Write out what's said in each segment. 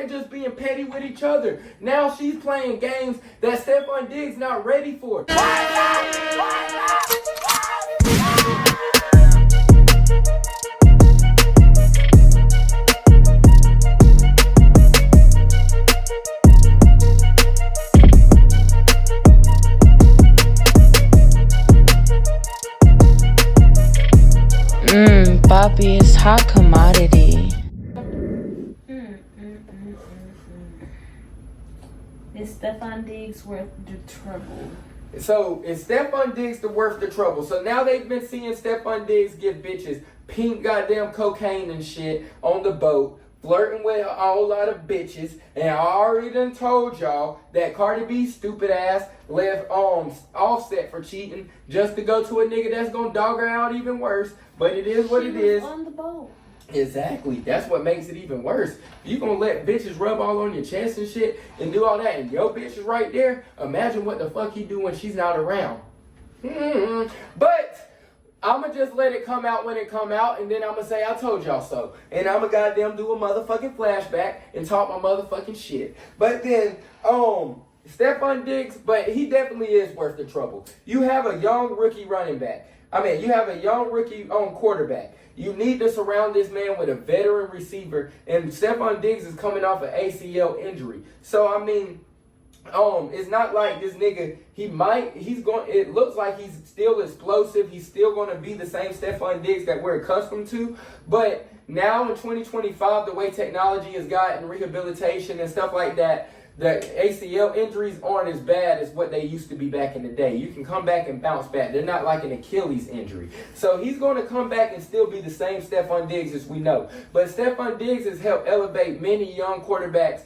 they're just being petty with each other. Now she's playing games that Stefon Diggs not ready for. Papi is hot commodity. Is Stefon Diggs worth the trouble? So is Stefon Diggs worth the trouble? So now they've been seeing Stefon Diggs give bitches pink goddamn cocaine and shit on the boat, flirting with a whole lot of bitches. And I already done told y'all that Cardi B's stupid ass left Offsett for cheating just to go to a nigga that's gonna dog her out even worse. But it is what it is. On the boat. Exactly. That's what makes it even worse. You gonna let bitches rub all on your chest and shit and do all that, and your bitch is right there. Imagine what the fuck you do when she's not around. But I'ma just let it come out when it come out, and then I'ma say I told y'all so. And I'ma goddamn do a motherfucking flashback and talk my motherfucking shit. But then, Stefon Diggs, but he definitely is worth the trouble. You have a young rookie running back. You have a young rookie quarterback. You need to surround this man with a veteran receiver, and Stefon Diggs is coming off an ACL injury. So it's not like this nigga, it looks like he's still explosive. He's still going to be the same Stefon Diggs that we're accustomed to. But now in 2025, the way technology has gotten, rehabilitation and stuff like that, the ACL injuries aren't as bad as what they used to be back in the day. You can come back and bounce back. They're not like an Achilles injury. So he's going to come back and still be the same Stefon Diggs as we know. But Stefon Diggs has helped elevate many young quarterbacks'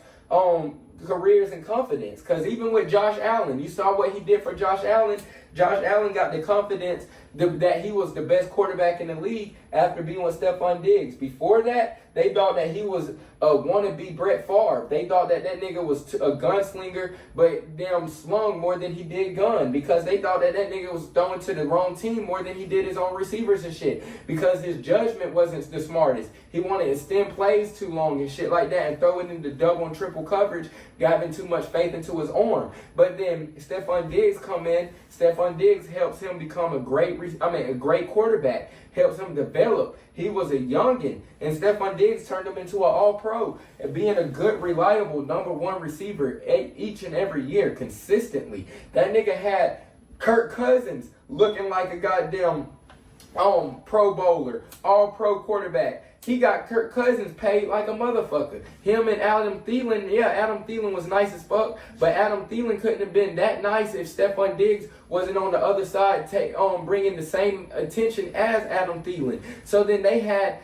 careers and confidence. Because even with Josh Allen, you saw what he did for Josh Allen. Josh Allen got the confidence that he was the best quarterback in the league after being with Stefon Diggs. Before that, they thought that he was a wannabe Brett Favre. They thought that nigga was a gunslinger, but damn slung more than he did gun, because they thought that nigga was throwing to the wrong team more than he did his own receivers and shit, because his judgment wasn't the smartest. He wanted to extend plays too long and shit like that and throw it into double and triple coverage, having too much faith into his arm. But then Stefon Diggs come in. Stefon Diggs helps him become a great quarterback, helps him develop. He was a youngin', and Stefon Diggs turned him into an all-pro, and being a good, reliable #1 receiver each and every year consistently. That nigga had Kirk Cousins looking like a goddamn Pro Bowler, all-pro quarterback. He got Kirk Cousins paid like a motherfucker. Him and Adam Thielen, Adam Thielen was nice as fuck, but Adam Thielen couldn't have been that nice if Stefon Diggs wasn't on the other side bringing the same attention as Adam Thielen. So then they had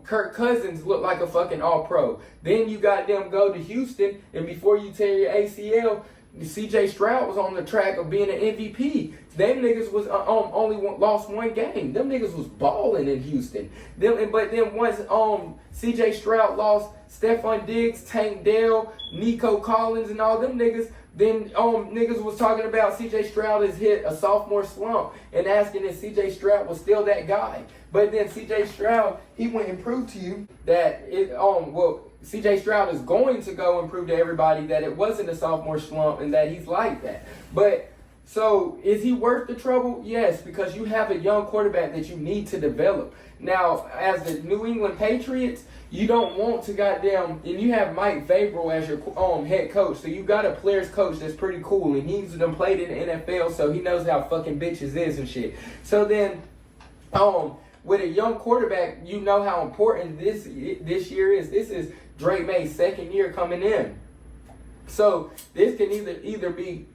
Kirk Cousins look like a fucking all-pro. Then you got them go to Houston, and before you tear your ACL, CJ Stroud was on the track of being an MVP. Them niggas was lost one game. Them niggas was balling in Houston. But then once CJ Stroud lost Stefon Diggs, Tank Dell, Nico Collins, and all them niggas, then niggas was talking about CJ Stroud has hit a sophomore slump and asking if CJ Stroud was still that guy. But then CJ Stroud, he went and proved to you that CJ Stroud is going to go and prove to everybody that it wasn't a sophomore slump and that he's like that. But so is he worth the trouble? Yes, because you have a young quarterback that you need to develop. Now, as the New England Patriots, you don't want to and you have Mike Vrabel as your head coach, so you got a player's coach that's pretty cool, and he's done played in the NFL, so he knows how fucking bitches is and shit. So then, with a young quarterback, you know how important this year is. This is Drake May's second year coming in. So this can either be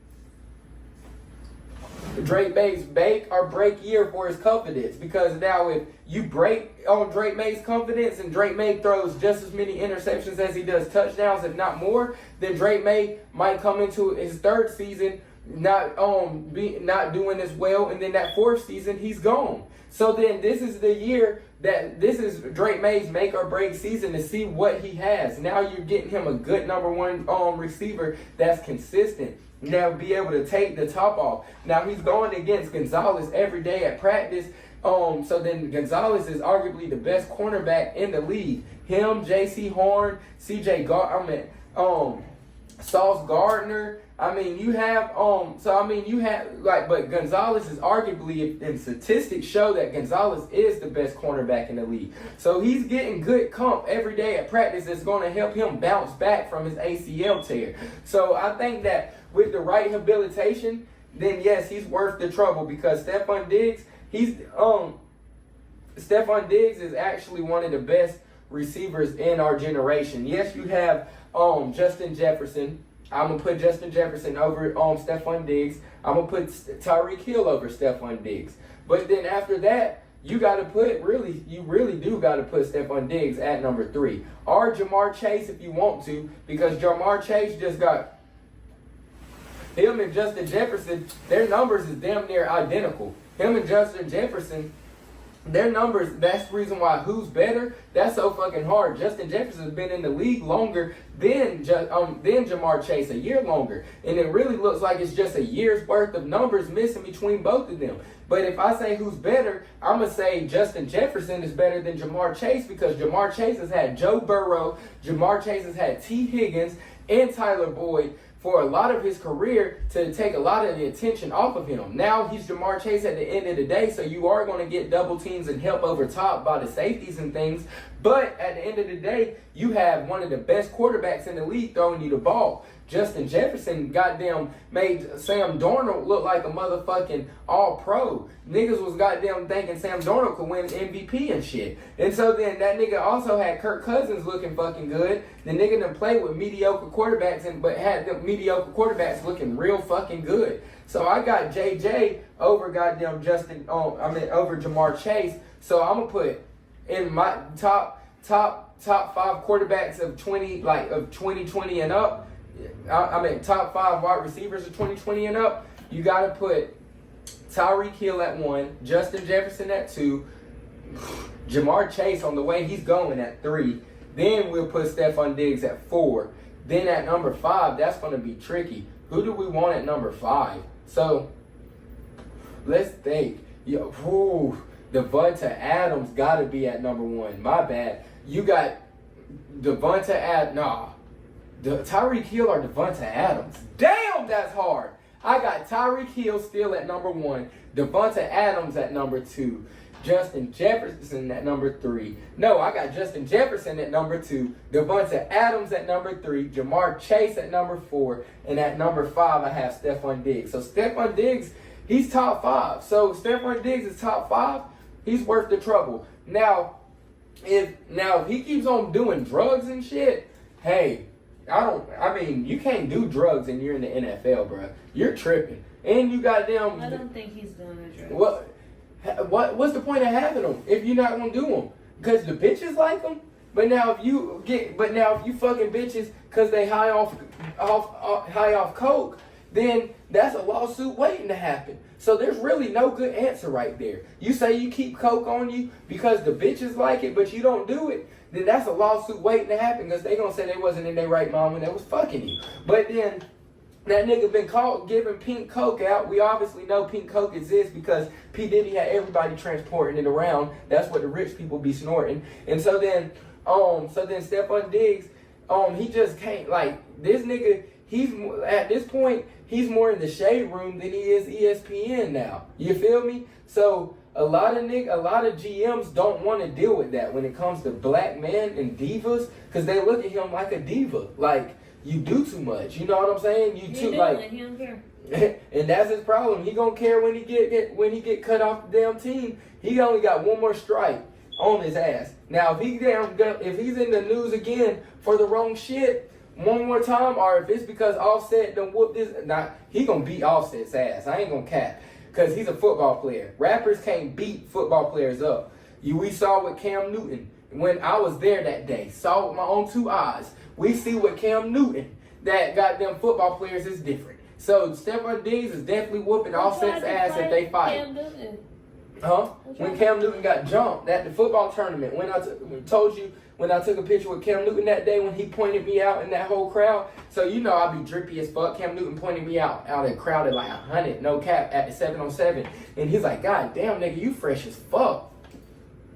Drake May's make or break year for his confidence. Because now if you break on Drake May's confidence and Drake May throws just as many interceptions as he does touchdowns, if not more, then Drake May might come into his third season not doing as well, and then that fourth season he's gone. So then this is the year that this is Drake May's make or break season to see what he has. Now you're getting him a good #1 receiver that's consistent. Now be able to take the top off. Now he's going against Gonzalez every day at practice. So then Gonzalez is arguably the best cornerback in the league. Him, J.C. Horn, Sauce Gardner. I mean, you have but Gonzalez is arguably, and statistics show that Gonzalez is the best cornerback in the league. So he's getting good comp every day at practice that's going to help him bounce back from his ACL tear. So I think that with the right rehabilitation, then yes, he's worth the trouble, because Stefon Diggs is actually one of the best receivers in our generation. Yes, you have Justin Jefferson. I'm going to put Justin Jefferson over Stefon Diggs. I'm going to put Tyreek Hill over Stefon Diggs. But then after that, you really do got to put Stefon Diggs at number 3. Or Jamar Chase if you want to, because Jamar Chase just got him and Justin Jefferson, their numbers is damn near identical. Him and Justin Jefferson, their numbers, that's the reason why who's better, that's so fucking hard. Justin Jefferson has been in the league longer than Jamar Chase, a year longer. And it really looks like it's just a year's worth of numbers missing between both of them. But if I say who's better, I'm going to say Justin Jefferson is better than Jamar Chase, because Jamar Chase has had Joe Burrow, Jamar Chase has had T. Higgins, and Tyler Boyd for a lot of his career to take a lot of the attention off of him. Now he's Jamar Chase at the end of the day, so you are going to get double teams and help over top by the safeties and things. But at the end of the day, you have one of the best quarterbacks in the league throwing you the ball. Justin Jefferson goddamn made Sam Darnold look like a motherfucking all-pro. Niggas was goddamn thinking Sam Darnold could win MVP and shit. And so then that nigga also had Kirk Cousins looking fucking good. The nigga done played with mediocre quarterbacks, but had the mediocre quarterbacks looking real fucking good. So I got JJ over goddamn over Jamar Chase. So I'm gonna put in my top 5 quarterbacks of 2020 and up. Top 5 wide receivers of 2020 and up. You got to put Tyreek Hill at 1, Justin Jefferson at 2, Jamar Chase on the way he's going at 3. Then we'll put Stefon Diggs at 4. Then at number 5, that's going to be tricky. Who do we want at number 5? So let's think. Devonta Adams got to be at number 1. My bad. You got Devonta Adams. Nah. Tyreek Hill or Devonta Adams? Damn, that's hard. I got Tyreek Hill still at number 1, Devonta Adams at number 2, Justin Jefferson at number 3. No, I got Justin Jefferson at number 2, Devonta Adams at number 3, Jamar Chase at number 4, and at number 5 I have Stefon Diggs. So Stefon Diggs, he's top 5. So Stefon Diggs is top 5. He's worth the trouble. Now, if he keeps on doing drugs and shit, hey, you can't do drugs and you're in the NFL, bro. You're tripping. And you goddamn. I don't think he's doing the drugs. What's the point of having them if you're not gonna do them? Because the bitches like them. But now if you fucking bitches because they high off coke, then that's a lawsuit waiting to happen. So there's really no good answer right there. You say you keep coke on you because the bitches like it, but you don't do it, then that's a lawsuit waiting to happen, because they gonna say they wasn't in their right mind when they was fucking you. But then that nigga been caught giving pink coke out. We obviously know pink coke exists because P. Diddy had everybody transporting it around. That's what the rich people be snorting. And so then Stefon Diggs, he just can't, this nigga, he's at this point, he's more in the shade room than he is ESPN now. You feel me? So a lot of GMs don't want to deal with that when it comes to black men and divas, because they look at him like a diva. Like, you do too much. You know what I'm saying? He don't care. And that's his problem. He gonna care when he get cut off the damn team. He only got one more strike on his ass. Now, if he's in the news again for the wrong shit one more time, or if it's because Offsett done whoop this, he gonna beat Offset's ass. I ain't gonna cap, because he's a football player. Rappers can't beat football players up. We saw with Cam Newton when I was there that day. Saw with my own 2 eyes. We see with Cam Newton that goddamn football players is different. So Stefon Diggs is definitely whooping Offset's ass if they fight. Cam Newton. Huh? When Cam Newton got jumped at the football tournament, when I told you when I took a picture with Cam Newton that day when he pointed me out in that whole crowd. So you know I be drippy as fuck. Cam Newton pointed me out in a crowd at like 100, no cap, at the 7-on-7. And he's like, God damn, nigga, you fresh as fuck.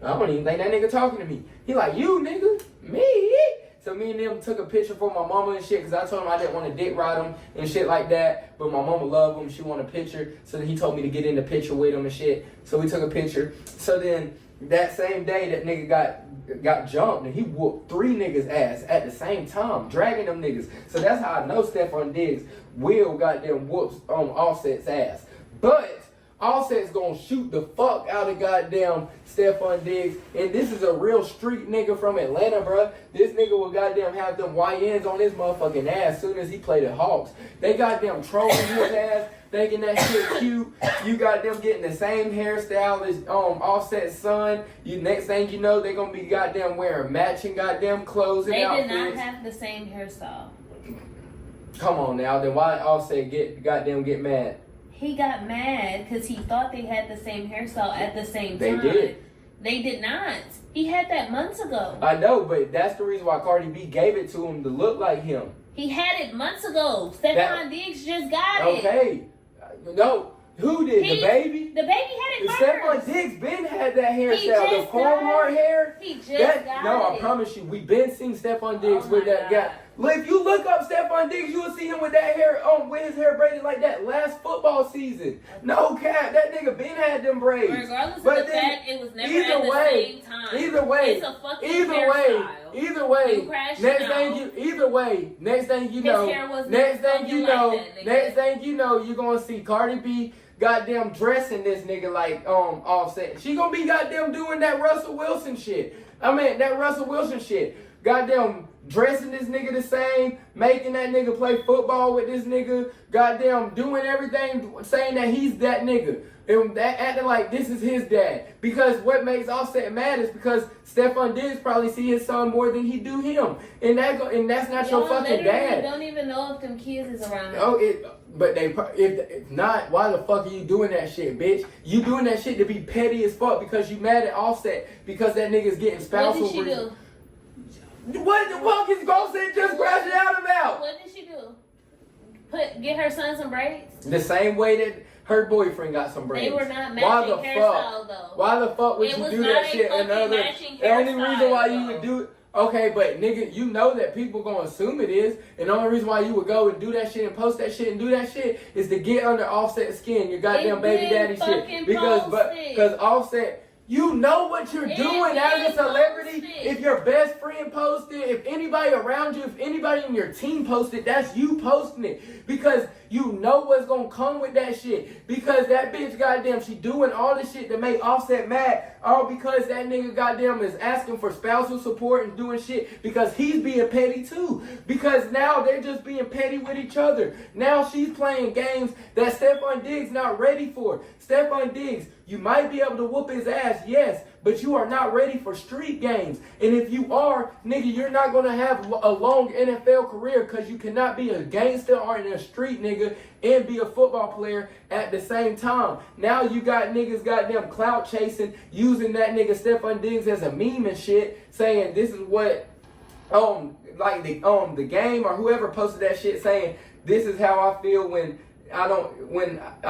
I don't even think that nigga talking to me. He like, you, nigga? Me? So me and them took a picture for my mama and shit, because I told him I didn't want to dick ride him and shit like that. But my mama loved him. She wanted a picture. So then he told me to get in the picture with him and shit. So we took a picture. So then that same day, that nigga got jumped, and he whooped 3 niggas' ass at the same time, dragging them niggas. So that's how I know Stefon Diggs will goddamn whoops on Offset's ass. But Offset's gonna shoot the fuck out of goddamn Stefon Diggs. And this is a real street nigga from Atlanta, bruh. This nigga will goddamn have them YNs on his motherfucking ass soon as he play the Hawks. They goddamn trolling his ass, thinking that shit cute. You got them getting the same hairstyle as Offset's son. Next thing you know, they gonna be goddamn wearing matching goddamn clothes and outfits. They did not have the same hairstyle. Come on now, then why Offset get mad? He got mad because he thought they had the same hairstyle at the same time. They did. They did not. He had that months ago. I know, but that's the reason why Cardi B gave it to him to look like him. He had it months ago. Stefon Diggs just got it. Okay. No. Who did? The baby? The baby had it first. Stefon Diggs been had that hairstyle. The cornrow hair. He just got it. No, I promise you, we been seeing Stefon Diggs with that guy. Look, if you look up Stefon Diggs, you will see him with that hair with his hair braided like that last football season. No cap, that nigga been had them braids. Regardless of the fact, it was never at the same time. Either way, it's a fucking hairstyle. Either way, next thing you know, you're gonna see Cardi B goddamn dressing this nigga like Offset. She gonna be goddamn doing that Russell Wilson shit. Goddamn dressing this nigga the same, making that nigga play football with this nigga, goddamn doing everything, saying that he's that nigga. And acting like this is his dad. Because what makes Offset mad is because Stefon Diggs probably see his son more than he do him. And that's not your fucking dad. Don't even know if them kids is around. But if not, why the fuck are you doing that shit, bitch? You doing that shit to be petty as fuck because you mad at Offset because that nigga's getting spousal. What did she do? What the fuck is Offset just crashing out about? What did she do? Get her son some braids? The same way that her boyfriend got some braids. They were not matching hairstyle though. Why the fuck would you do that shit? The only reason why you would do it. Okay, but nigga, you know that people gonna assume it is, and the only reason why you would go and do that shit and post that shit and do that shit is to get under Offset's skin, your goddamn baby daddy shit. Because Offset, you know what you're doing as a celebrity. If your best friend posted, if anybody around you, if anybody in your team posted, that's you posting it. Because you know what's gonna come with that shit. Because that bitch goddamn, she doing all this shit to make Offset mad. All because that nigga goddamn is asking for spousal support and doing shit because he's being petty too. Because now they're just being petty with each other. Now she's playing games that Stefon Diggs not ready for. Stefon Diggs, you might be able to whoop his ass, yes, but you are not ready for street games. And if you are, nigga, you're not going to have a long NFL career because you cannot be a gangster or in a street nigga and be a football player at the same time. Now you got niggas goddamn clout chasing, using that nigga Stefon Diggs as a meme and shit, saying this is what, the game or whoever posted that shit saying, this is how I feel when I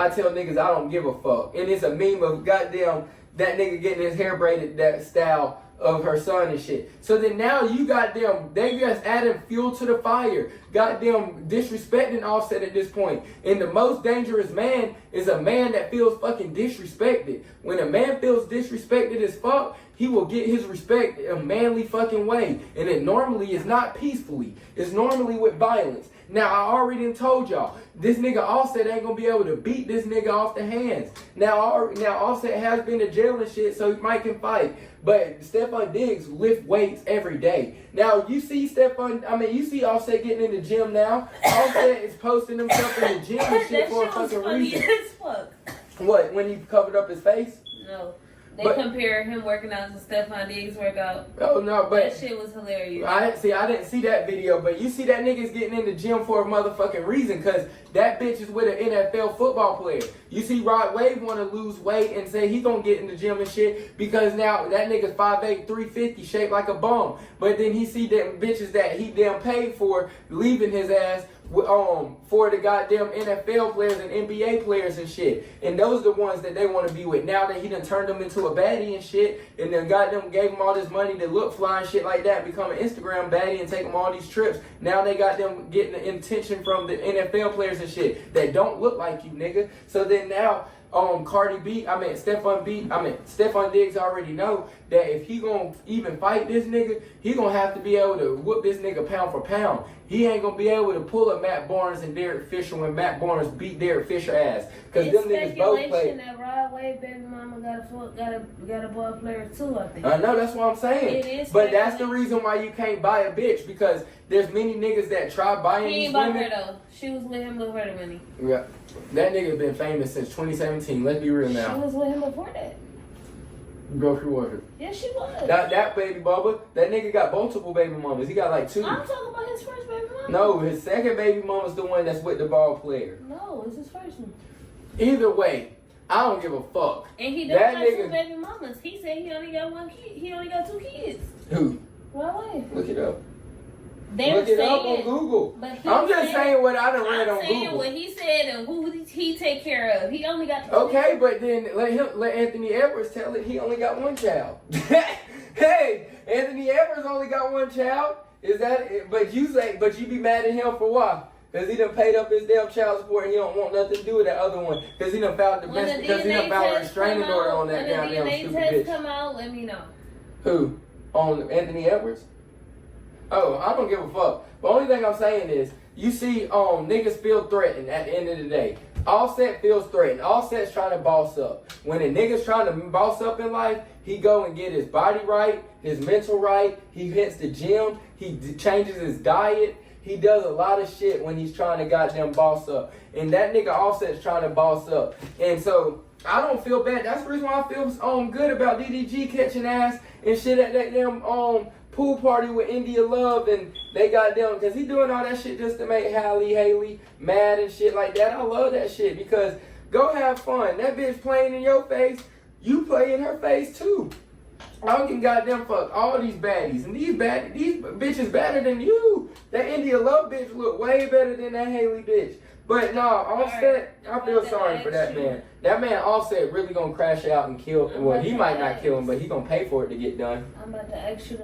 tell niggas I don't give a fuck. And it's a meme of goddamn that nigga getting his hair braided that style of her son and shit. So then now you goddamn, they just adding fuel to the fire. Goddamn disrespecting Offset at this point. And the most dangerous man is a man that feels fucking disrespected. When a man feels disrespected as fuck, he will get his respect a manly fucking way. And it normally is not peacefully. It's normally with violence. Now, I already done told y'all, this nigga Offset ain't gonna be able to beat this nigga off the hands. Now Offset has been to jail and shit, so he might can fight. But Stefon Diggs lift weights every day. Now, you see Offset getting in the gym now. Offset is posting himself in the gym and shit for a fucking reason. As fuck. What, when he covered up his face? No. They compare him working out to Stefon Diggs workout. Oh no, but that shit was hilarious. I didn't see that video, but you see that nigga's getting in the gym for a motherfucking reason, cause that bitch is with an NFL football player. You see Rod Wave want to lose weight and say he gonna get in the gym and shit because now that nigga's 5'8", 350, shaped like a bum. But then he see them bitches that he damn paid for leaving his ass for the goddamn NFL players and NBA players and shit. And those are the ones that they want to be with. Now that he done turned them into a baddie and shit, and then gave them all this money to look fly and shit like that, become an Instagram baddie and take them all these trips. Now they got them getting the attention from the NFL players and shit that don't look like you, nigga. So then now Stefon Diggs already know that if he gonna even fight this nigga, he gonna have to be able to whoop this nigga pound for pound. He ain't gonna be able to pull a Matt Barnes and Derek Fisher when Matt Barnes beat Derek Fisher ass. Cause them niggas both play. That Rod Wave baby mama got a ball player too, I think. I know, that's what I'm saying. It is, but that's the reason why you can't buy a bitch, because there's many niggas that try buying these women. He ain't bought her though. She was with him before the money. Yeah, that nigga been famous since 2017. Let's be real now. She was with him before that. Go through water. Yes, she was. That baby Bubba, that nigga got multiple baby mamas. He got like 2. I'm talking about his first baby mama. No, his second baby mama's the one that's with the ball player. No, it's his first one. Either way, I don't give a fuck. And he don't have 2 baby mamas. He said he only got 1 kid. He only got 2 kids. Who? Rod Wave. Look it up. Look it up on Google. I'm just saying what I done read on Google. I'm saying what he said and who he take care of. He only got 2 Okay, but then let Anthony Edwards tell it he only got 1 child. Hey, Anthony Edwards only got 1 child. Is that it? But you be mad at him for what? Because he done paid up his damn child support and he don't want nothing to do with that other one. Because he done filed a restraining order on that damn stupid bitch. When the DNA test come out, let me know. Who? On Anthony Edwards? Oh, I don't give a fuck. The only thing I'm saying is, you see, niggas feel threatened at the end of the day. Offset feels threatened. Offset's trying to boss up. When a nigga's trying to boss up in life, he go and get his body right, his mental right. He hits the gym. He changes his diet. He does a lot of shit when he's trying to goddamn boss up. And that nigga Offset's trying to boss up. And so, I don't feel bad. That's the reason why I feel good about DDG catching ass and shit at that damn pool party with India Love, and they got them, because he doing all that shit just to make Haley mad and shit like that. I love that shit, because go have fun. That bitch playing in your face, you play in her face too. I can goddamn fuck all these baddies, and these bitches better than you. That India Love bitch look way better than that Haley bitch. But no, Offset, I feel sorry for that man. That man Offset really gonna crash out and kill. Well, he might not kill him, but he gonna pay for it to get done. I'm about to ask you.